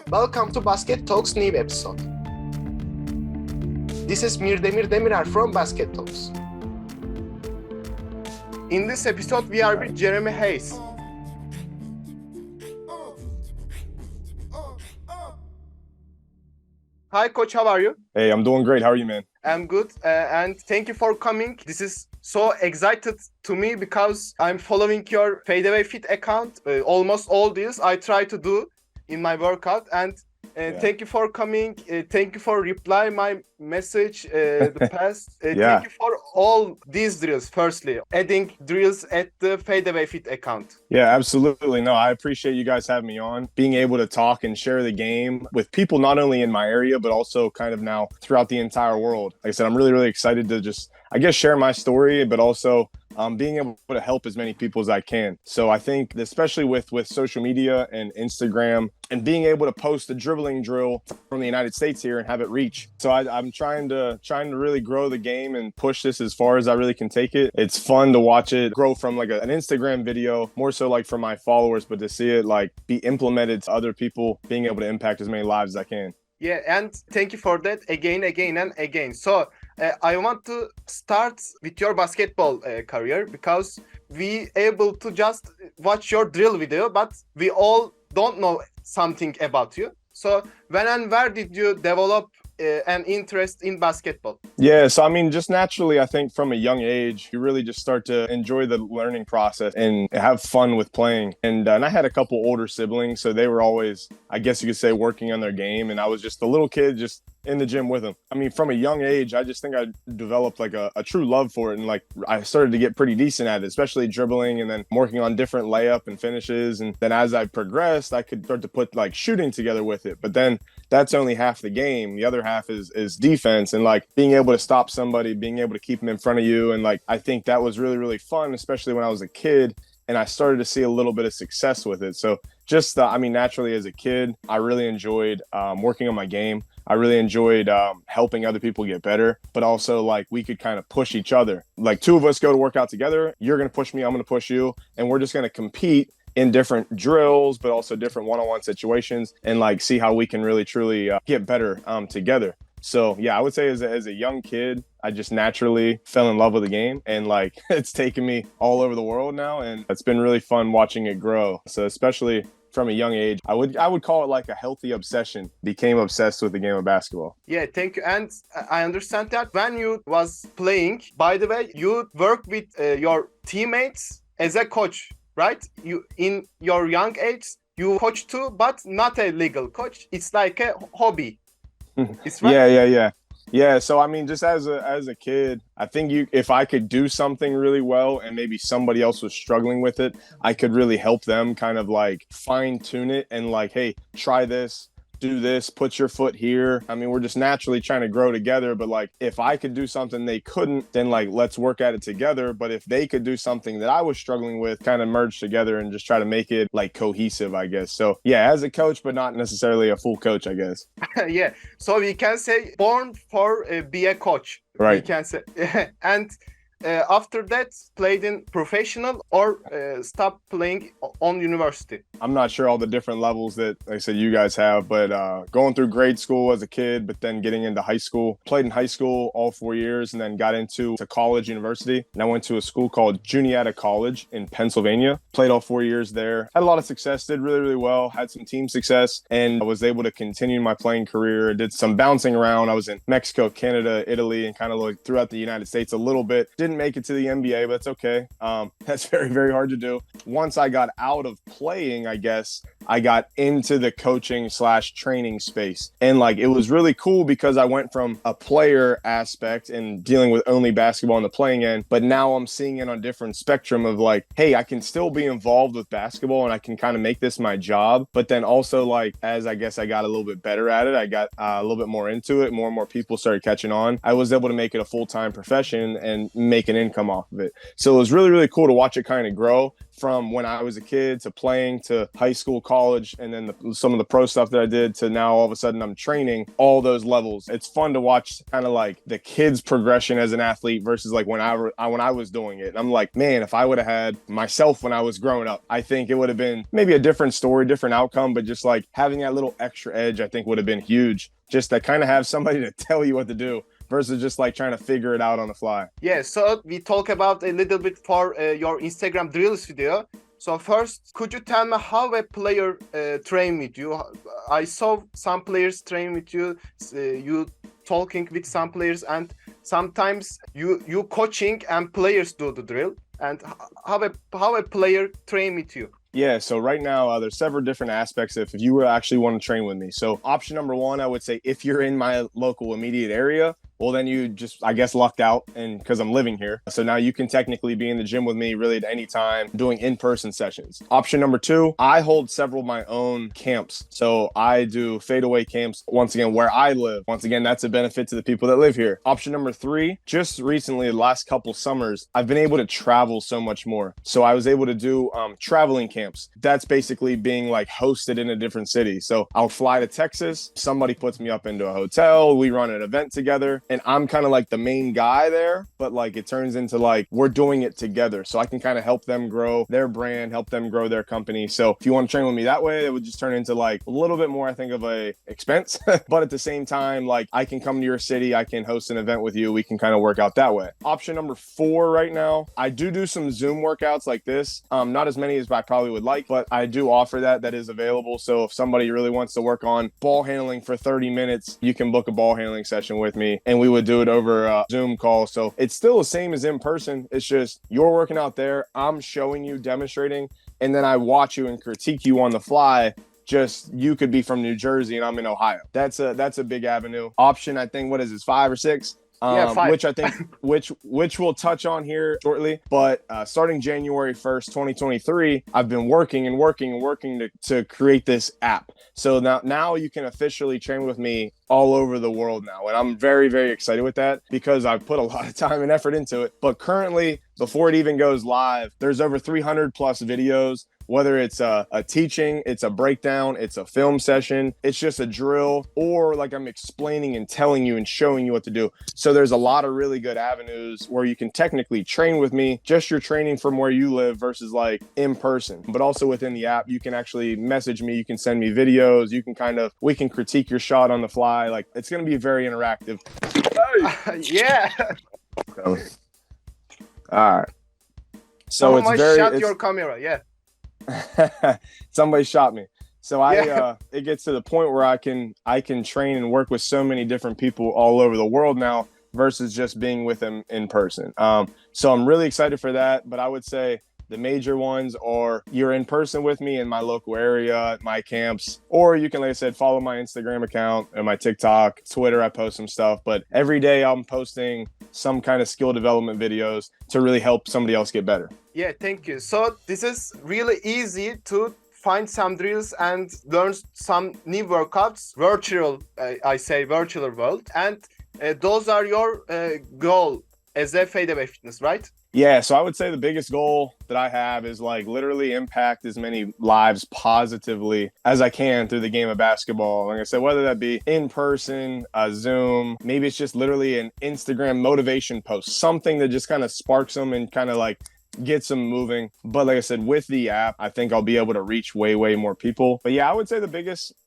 Welcome to Basket Talks new episode. This is Mir Demir Demirer from Basket Talks. In this episode, we are with Jeremy Hayes. Hi, Coach. How are you? Hey, I'm doing great. How are you, man? I'm good, and thank you for coming. This is so excited to me because I'm following your Fadeawayfit account. Almost all this I try to do in my workout, and thank you for coming. Thank you for replying my message the past. Thank you for all these drills. Firstly, adding drills at the Fadeawayfit account. Yeah, absolutely. No, I appreciate you guys having me on. Being able to talk and share the game with people not only in my area, but also kind of now throughout the entire world. Like I said, I'm really, really excited to just, I guess, share my story, but also being able to help as many people as I can. So I think, especially with social media and Instagram, and being able to post a dribbling drill from the United States here and have it reach. So I'm trying to really grow the game and push this as far as I really can take it. It's fun to watch it grow from like an Instagram video, more so like for my followers, but to see it like be implemented to other people, being able to impact as many lives as I can. Yeah, and thank you for that again and again. So I want to start with your basketball career because we able to just watch your drill video, but we all don't know something about you. So when and where did you develop an interest in basketball? Yeah, so I mean, just naturally, I think from a young age, you really just start to enjoy the learning process and have fun with playing. And I had a couple older siblings, so they were always, I guess you could say, working on their game. And I was just a little kid just in the gym with them. I mean, from a young age, I just think I developed like a true love for it. And like I started to get pretty decent at it, especially dribbling and then working on different layup and finishes. And then as I progressed, I could start to put like shooting together with it. But then that's only half the game. The other half is defense and like being able to stop somebody, being able to keep them in front of you. And like, I think that was really, really fun, especially when I was a kid. And I started to see a little bit of success with it. So just, I mean, naturally as a kid, I really enjoyed working on my game. I really enjoyed helping other people get better, but also like we could kind of push each other. Like two of us go to work out together. You're going to push me. I'm going to push you. And we're just going to compete in different drills, but also different one-on-one situations and like see how we can really, truly get better together. So yeah, I would say as a young kid, I just naturally fell in love with the game and like it's taken me all over the world now. And it's been really fun watching it grow. So especially from a young age, I would call it like a healthy obsession. Became obsessed with the game of basketball. Yeah, thank you. And I understand that when you was playing, by the way, you worked with your teammates as a coach, right? You in your young age, you coach too, but not a legal coach. It's like a hobby. It's right? Yeah. So I mean, just as a kid, I think if I could do something really well and maybe somebody else was struggling with it, I could really help them kind of like fine tune it and like, hey, try this, do this, put your foot here. I mean, we're just naturally trying to grow together. But like, if I could do something they couldn't, then like, let's work at it together. But if they could do something that I was struggling with, kind of merge together and just try to make it like cohesive, I guess. So yeah, as a coach, but not necessarily a full coach, I guess. Yeah. So we can say born for be a coach. Right. We can say. And after that, played in professional or stopped playing on university? I'm not sure all the different levels that, like I said, you guys have, but going through grade school as a kid, but then getting into high school. Played in high school all 4 years and then got into college, university. And I went to a school called Juniata College in Pennsylvania. Played all 4 years there. Had a lot of success, did really, really well. Had some team success and I was able to continue my playing career. Did some bouncing around. I was in Mexico, Canada, Italy, and kind of like throughout the United States a little bit. Didn't make it to the NBA, but it's okay. That's very, very hard to do. Once I got out of playing, I guess, I got into the coaching / training space. And like, it was really cool because I went from a player aspect and dealing with only basketball on the playing end, but now I'm seeing it on a different spectrum of like, hey, I can still be involved with basketball and I can kind of make this my job. But then also like, as I guess I got a little bit better at it, I got a little bit more into it. More and more people started catching on. I was able to make it a full-time profession and make an income off of it. So it was really, really cool to watch it kind of grow from when I was a kid to playing to high school, college and then some of the pro stuff that I did to now all of a sudden I'm training all those levels. It's fun to watch kind of like the kids' progression as an athlete versus like when I was doing it. And I'm like, man, if I would have had myself when I was growing up, I think it would have been maybe a different story, different outcome, but just like having that little extra edge, I think would have been huge. Just to kind of have somebody to tell you what to do versus just like trying to figure it out on the fly. Yeah, so we talk about a little bit for your Instagram drills video. So first, could you tell me how a player train with you? I saw some players train with you, you talking with some players, and sometimes you coaching and players do the drill. And how a player train with you? Yeah, so right now there's several different aspects if you actually want to train with me. So option number one, I would say if you're in my local immediate area, well, then you just, I guess, lucked out and because I'm living here. So now you can technically be in the gym with me really at any time doing in-person sessions. Option number two, I hold several of my own camps. So I do fadeaway camps, once again, where I live. Once again, that's a benefit to the people that live here. Option number three, just recently, the last couple summers, I've been able to travel so much more. So I was able to do traveling camps. That's basically being like hosted in a different city. So I'll fly to Texas, somebody puts me up into a hotel, we run an event together, and I'm kind of like the main guy there, but like it turns into like we're doing it together. So I can kind of help them grow their brand, help them grow their company. So if you want to train with me that way, it would just turn into like a little bit more, I think, of a expense. But at the same time, like I can come to your city, I can host an event with you, we can kind of work out that way. Option number four right now, I do some Zoom workouts like this. Not as many as I probably would like, but I do offer that is available. So if somebody really wants to work on ball handling for 30 minutes, you can book a ball handling session with me and we would do it over a Zoom call. So it's still the same as in person. It's just you're working out there, I'm showing you, demonstrating, and then I watch you and critique you on the fly. Just you could be from New Jersey and I'm in Ohio. That's a big avenue. Option, I think, what is this, 5 or 6? Yeah, which I think which we'll touch on here shortly. But starting January 1st, 2023, I've been working to create this app. So now you can officially train with me all over the world now. And I'm very, very excited with that because I've put a lot of time and effort into it. But currently, before it even goes live, there's over 300 plus videos. Whether it's a teaching, it's a breakdown, it's a film session, it's just a drill, or like I'm explaining and telling you and showing you what to do. So there's a lot of really good avenues where you can technically train with me, just your training from where you live versus like in person. But also within the app, you can actually message me, you can send me videos, we can critique your shot on the fly. Like it's going to be very interactive. Yeah. All right. So Someone shot your camera, yeah. Somebody shot me. So it gets to the point where I can train and work with so many different people all over the world now versus just being with them in person. So I'm really excited for that. But I would say the major ones are you're in person with me in my local area, my camps, or you can, like I said, follow my Instagram account and my TikTok, Twitter. I post some stuff, but every day I'm posting some kind of skill development videos to really help somebody else get better. Yeah, thank you. So this is really easy to find some drills and learn some new workouts, virtual world. And those are your goal as a Fadeaway Fitness, right? Yeah, so I would say the biggest goal that I have is like literally impact as many lives positively as I can through the game of basketball. Like I said, whether that be in person, Zoom, maybe it's just literally an Instagram motivation post, something that just kind of sparks them and kind of like gets them moving. But like I said, with the app, I think I'll be able to reach way more people. But yeah, I would say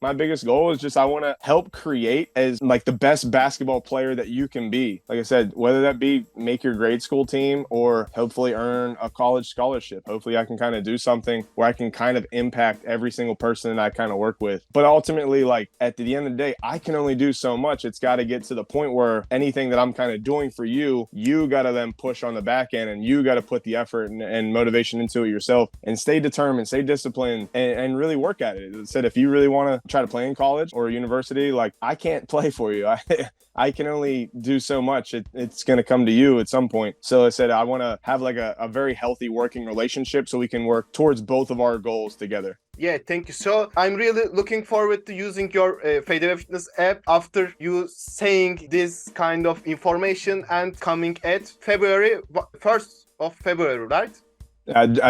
my biggest goal is just I want to help create as like the best basketball player that you can be. Like I said, whether that be make your grade school team or hopefully earn a college scholarship. Hopefully I can kind of do something where I can kind of impact every single person that I kind of work with. But ultimately, like at the end of the day, I can only do so much. It's got to get to the point where anything that I'm kind of doing for you, you got to then push on the back end and you got to put the effort and motivation into it yourself and stay determined, stay disciplined, and really work at it. It said, if you really want to try to play in college or university, like I can't play for you. I can only do so much. It's going to come to you at some point. So I said, I want to have like a very healthy working relationship so we can work towards both of our goals together. Yeah, thank you. So I'm really looking forward to using your Fadeaway Fitness app after you saying this kind of information and coming at February 1st of February, right?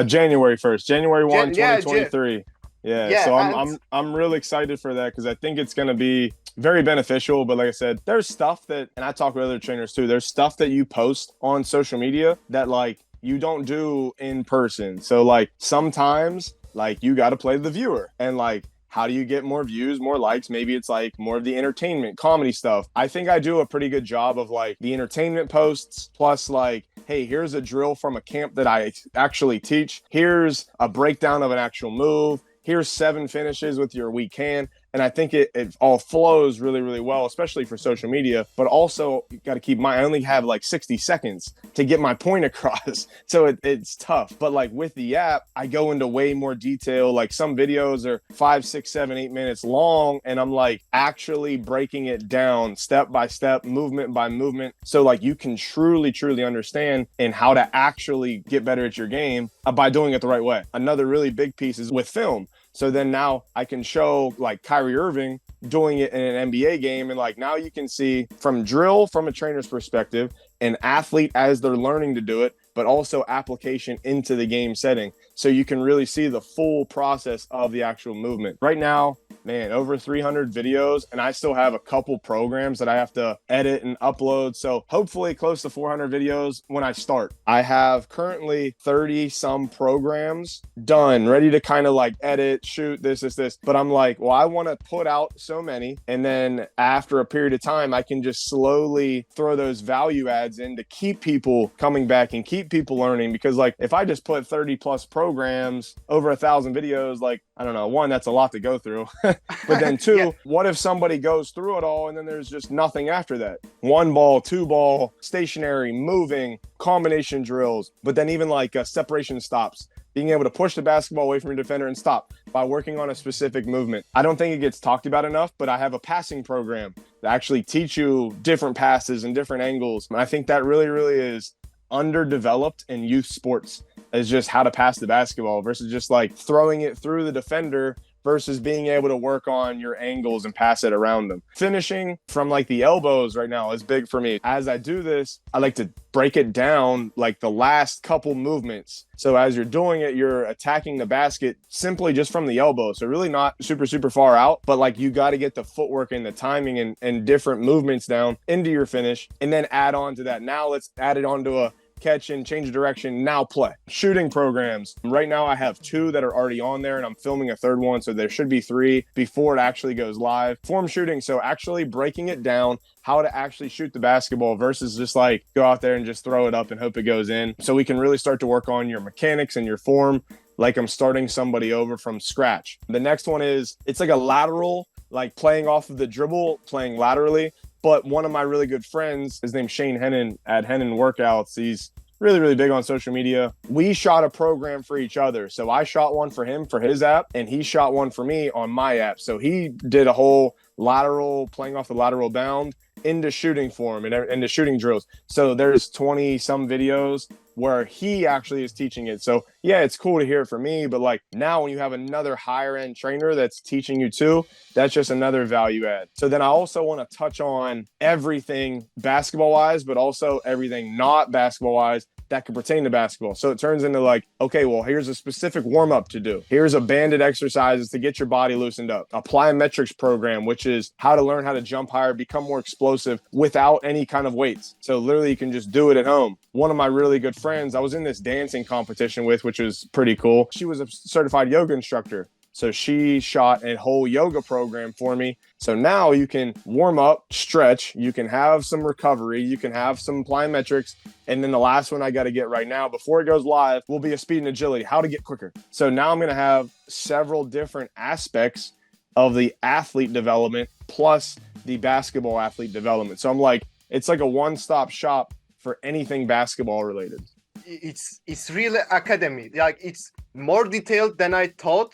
January 1st, January 1, 2023. Yeah, so I'm really excited for that because I think it's going to be very beneficial. But like I said, there's stuff that, and I talk with other trainers too, there's stuff that you post on social media that like you don't do in person. So like sometimes like you got to play the viewer and like, how do you get more views, more likes? Maybe it's like more of the entertainment, comedy stuff. I think I do a pretty good job of like the entertainment posts plus like, hey, here's a drill from a camp that I actually teach. Here's a breakdown of an actual move. Here's 7 finishes with your weak hand. And I think it all flows really, really well, especially for social media. But also, you got to keep in mind, I only have like 60 seconds to get my point across. So it's tough. But like with the app, I go into way more detail. Like some videos are 5, 6, 7, 8 minutes long. And I'm like actually breaking it down step by step, movement by movement. So like you can truly, truly understand and how to actually get better at your game by doing it the right way. Another really big piece is with film. So then now I can show like Kyrie Irving doing it in an NBA game. And like now you can see from drill from a trainer's perspective, an athlete as they're learning to do it, but also application into the game setting. So you can really see the full process of the actual movement. Right now, man, over 300 videos, and I still have a couple programs that I have to edit and upload. So hopefully close to 400 videos when I start. I have currently 30 some programs done, ready to kind of like edit, shoot, this. But I'm like, well, I want to put out so many. And then after a period of time, I can just slowly throw those value adds in to keep people coming back and keep people learning. Because like, if I just put 30 plus programs over 1,000 videos, like, I don't know, one, that's a lot to go through. But then two, yeah. What if somebody goes through it all and then there's just nothing after that? 1 ball, 2 ball, stationary, moving, combination drills, but then even like separation stops, being able to push the basketball away from your defender and stop by working on a specific movement. I don't think it gets talked about enough, but I have a passing program that actually teach you different passes and different angles. And I think that really, really is underdeveloped in youth sports, is just how to pass the basketball versus just like throwing it through the defender versus being able to work on your angles and pass it around them. Finishing from like the elbows right now is big for me. As I do this, I like to break it down like the last couple movements. So as you're doing it, you're attacking the basket simply just from the elbow. So really not super far out, but like you got to get the footwork and the timing and different movements down into your finish and then add on to that. Now let's add it onto a catch and change direction, now play. Shooting programs. Right now I have 2 that are already on there and I'm filming a 3rd one. So there should be 3 before it actually goes live. Form shooting. So actually breaking it down, how to actually shoot the basketball versus just like go out there and just throw it up and hope it goes in. So we can really start to work on your mechanics and your form like I'm starting somebody over from scratch. The next one is, it's like a lateral, like playing off of the dribble, playing laterally. But one of my really good friends, his name's Shane Hennon at Hennon Workouts. He's really, really big on social media. We shot a program for each other. So I shot one for him for his app, and he shot one for me on my app. So he did a whole lateral, playing off the lateral bound into shooting form and into shooting drills. So there's 20 some videos where he actually is teaching it. So yeah, it's cool to hear it from me, but like now when you have another higher end trainer that's teaching you too, that's just another value add. So then I also want to touch on everything basketball wise, but also everything not basketball wise that could pertain to basketball. So it turns into like, okay, well, here's a specific warm up to do. Here's a banded exercises to get your body loosened up. A plyometrics program, which is how to learn how to jump higher, become more explosive without any kind of weights. So literally you can just do it at home. One of my really good friends, I was in this dancing competition with, which was pretty cool. She was a certified yoga instructor. So she shot a whole yoga program for me. So now you can warm up, stretch, you can have some recovery, you can have some plyometrics. And then the last one I got to get right now before it goes live will be a speed and agility, how to get quicker. So now I'm going to have several different aspects of the athlete development plus the basketball athlete development. So I'm like, it's like a one-stop shop for anything basketball related. It's really academy. Like it's more detailed than I thought.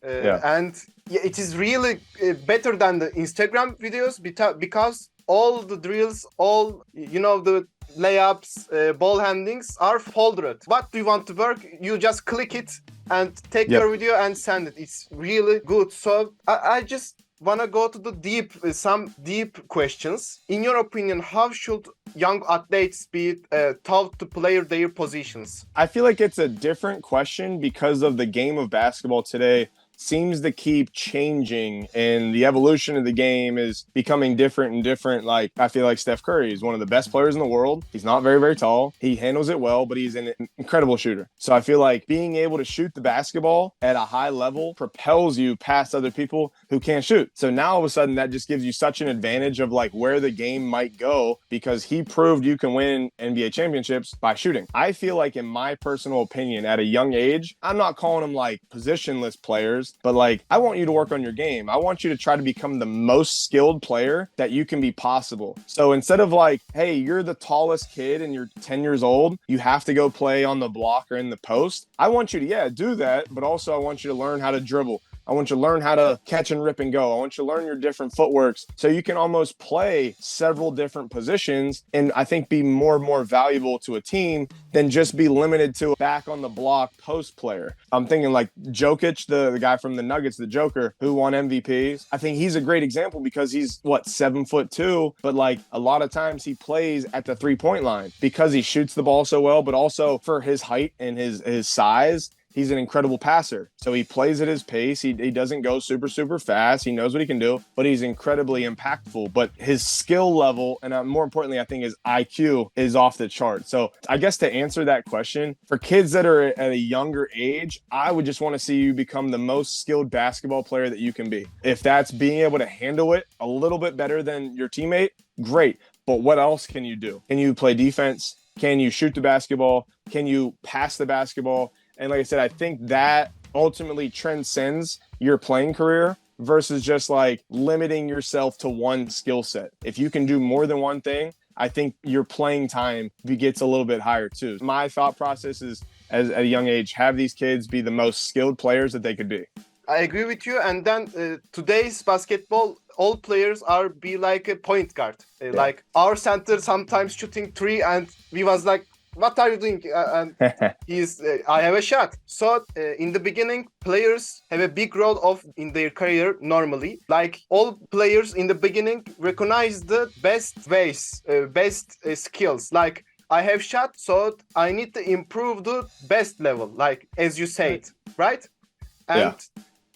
And yeah, it is really better than the Instagram videos because all the drills, all, you know, the layups, ball handlings are folded. What do you want to work? You just click it and take your video and send it. It's really good. So I just want to go to the some deep questions. In your opinion, how should young athletes be taught to play their positions? I feel like it's a different question because of the game of basketball today seems to keep changing, and the evolution of the game is becoming different and different. Like, I feel like Steph Curry is one of the best players in the world. He's not very, very tall. He handles it well, but he's an incredible shooter. So I feel like being able to shoot the basketball at a high level propels you past other people who can't shoot. So now all of a sudden that just gives you such an advantage of like where the game might go, because he proved you can win NBA championships by shooting. I feel like, in my personal opinion, at a young age, I'm not calling them like positionless players, but like, I want you to work on your game. I want you to try to become the most skilled player that you can be possible. So instead of like, hey, you're the tallest kid and you're 10 years old, you have to go play on the block or in the post. I want you to, do that, but also I want you to learn how to dribble. I want you to learn how to catch and rip and go. I want you to learn your different footworks so you can almost play several different positions, and I think be more and more valuable to a team than just be limited to a back on the block post player. I'm thinking like Jokic, the guy from the Nuggets, the Joker, who won MVPs. I think he's a great example because he's 7'2", but like a lot of times he plays at the 3-point line because he shoots the ball so well, but also for his height and his size, he's an incredible passer. So he plays at his pace. He doesn't go super, super fast. He knows what he can do, but he's incredibly impactful. But his skill level, and more importantly, I think his IQ is off the chart. So I guess to answer that question, for kids that are at a younger age, I would just want to see you become the most skilled basketball player that you can be. If that's being able to handle it a little bit better than your teammate, great. But what else can you do? Can you play defense? Can you shoot the basketball? Can you pass the basketball? And like I said, I think that ultimately transcends your playing career versus just like limiting yourself to one skill set. If you can do more than one thing, I think your playing time gets a little bit higher too. My thought process is, at a young age, have these kids be the most skilled players that they could be. I agree with you. And then today's basketball, all players are be like a point guard. Like our center sometimes shooting three, and we was like, what are you doing? And I have a shot. So in the beginning, players have a big role in their career normally. Like all players in the beginning recognize the best ways, best skills. Like I have shot, so I need to improve the best level. Like as you said, right? And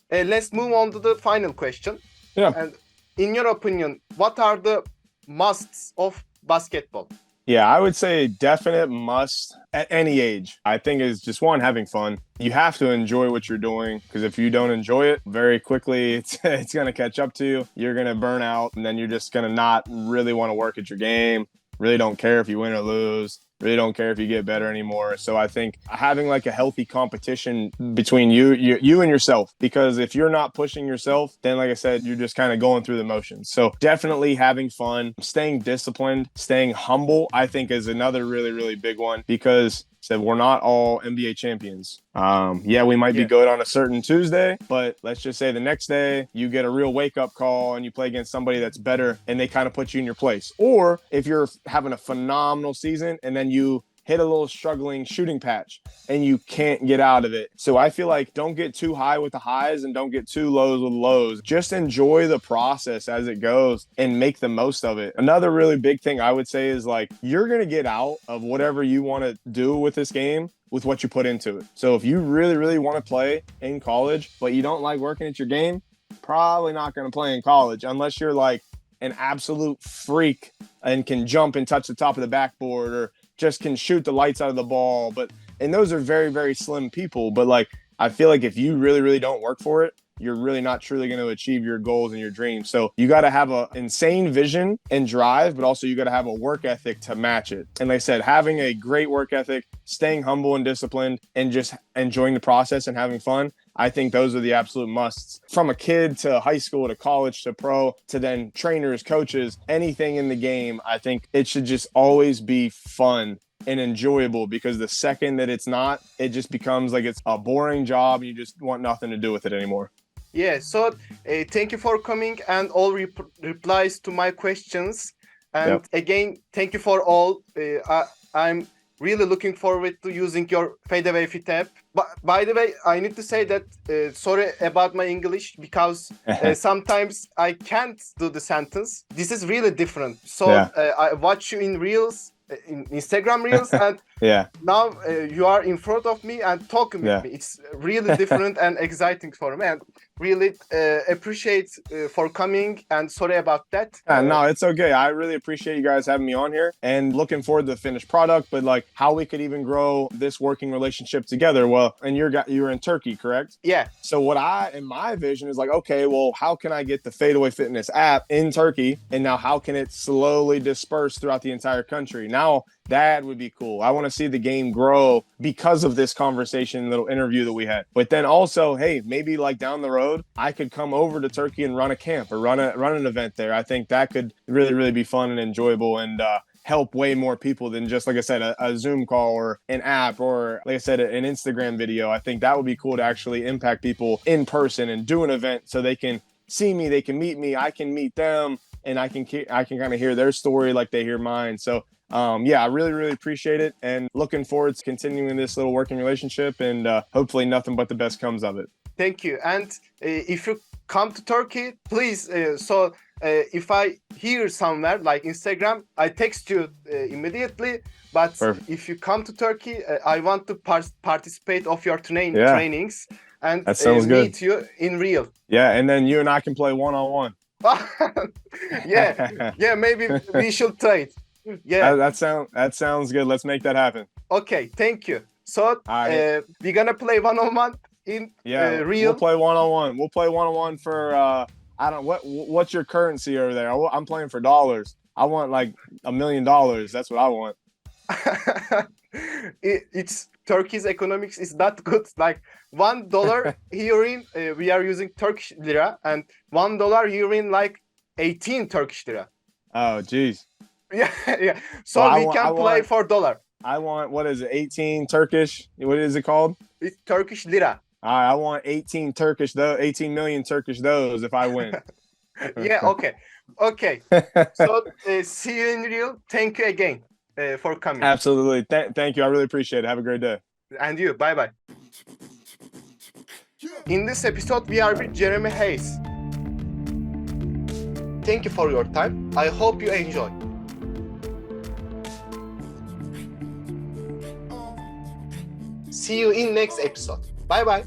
let's move on to the final question. Yeah. And in your opinion, what are the musts of basketball? Yeah, I would say definite must at any age. I think is just one, having fun. You have to enjoy what you're doing, because if you don't enjoy it, very quickly it's going to catch up to you. You're going to burn out, and then you're just going to not really want to work at your game. Really don't care if you win or lose. Really don't care if you get better anymore. So I think having like a healthy competition between you and yourself, because if you're not pushing yourself, then like I said, you're just kind of going through the motions. So definitely having fun, staying disciplined, staying humble, I think is another really, really big one, because we're not all NBA champions. We might be good on a certain Tuesday, but let's just say the next day you get a real wake-up call and you play against somebody that's better and they kind of put you in your place. Or if you're having a phenomenal season and then you hit a little struggling shooting patch and you can't get out of it. So I feel like don't get too high with the highs and don't get too lows with the lows. Just enjoy the process as it goes and make the most of it. Another really big thing I would say is like, you're going to get out of whatever you want to do with this game with what you put into it. So if you really, really want to play in college, but you don't like working at your game, probably not going to play in college unless you're like an absolute freak and can jump and touch the top of the backboard, or just can shoot the lights out of the ball. And those are very, very slim people. But like, I feel like if you really, really don't work for it, you're really not truly going to achieve your goals and your dreams. So you got to have an insane vision and drive, but also you got to have a work ethic to match it. And like I said, having a great work ethic, staying humble and disciplined, and just enjoying the process and having fun, I think those are the absolute musts. From a kid to high school to college to pro to then trainers, coaches, anything in the game, I think it should just always be fun and enjoyable, because the second that it's not, it just becomes like it's a boring job and you just want nothing to do with it anymore. Yeah, so thank you for coming and all replies to my questions. And again, thank you for all. I'm really looking forward to using your Fadeawayfit app. But by the way, I need to say that sorry about my English, because sometimes I can't do the sentence. This is really different. So I watch you in Reels, in Instagram Reels, and Yeah. Now you are in front of me and talking with me. It's really different and exciting for me, and really appreciate for coming, and sorry about that. No, it's okay. I really appreciate you guys having me on here and looking forward to the finished product, but like how we could even grow this working relationship together. Well, and you're in Turkey, correct? Yeah. So what in my vision is like, okay, well, how can I get the Fadeaway Fitness app in Turkey? And now how can it slowly disperse throughout the entire country? Now that would be cool. I want to see the game grow because of this conversation, little interview that we had. But then also, hey, maybe like down the road, I could come over to Turkey and run a camp or run an event there. I think that could really, really be fun and enjoyable, and help way more people than just, like I said, a Zoom call or an app or, like I said, an Instagram video. I think that would be cool to actually impact people in person and do an event so they can see me, they can meet me, I can meet them, and I can kind of hear their story like they hear mine. So I really, really appreciate it, and looking forward to continuing this little working relationship, and hopefully nothing but the best comes of it. Thank you. And if you come to Turkey, please, if I hear somewhere like Instagram, I text you immediately. But Perfect. If you come to Turkey, I want to participate of your trainings and meet you in real. Yeah, and then you and I can play one-on-one. Yeah, maybe we should trade. Yeah, that sounds good. Let's make that happen. Okay, thank you. So we're gonna play one-on-one in real. We'll play one-on-one. We'll play one-on-one for I don't what's your currency over there? I'm playing for dollars. I want like $1 million. That's what I want. It's Turkey's economics is not good. Like $1 here in we are using Turkish lira, and $1 here in like 18 Turkish lira. Oh, geez. Yeah. So we can play for dollar. I want, what is it, 18 Turkish? What is it called? It's Turkish lira. I want 18 million Turkish those if I win. Yeah, okay. So see you in real. Thank you again for coming. Absolutely. Thank you. I really appreciate it. Have a great day. And you. Bye-bye. In this episode, we are with Jeremy Hayes. Thank you for your time. I hope you enjoy. See you in next episode. Bye bye.